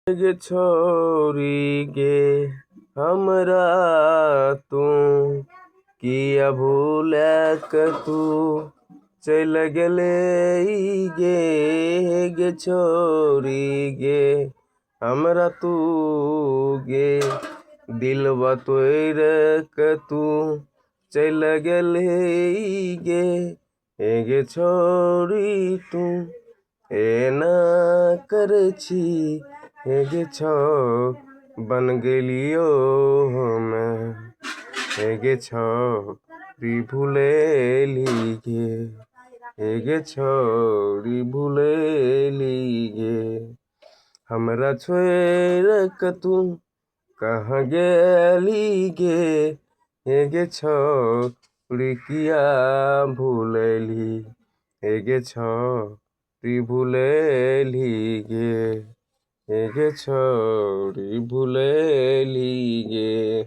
गे छोरी गे हमरा तू किया भूल तू चल गेले गे छोरी गे हमरा तू गे दिलवा तोर तू चल गेले गे छोरी तू एना करछी गे छो बन गेलियो हमें गे छोरी भूलेली गे छोरी भूलेली गे हमरा छोड़ के तू कहाँ गेली गे छोरी किया भूलेली गे छोरी भूलेली गे छोरी भूले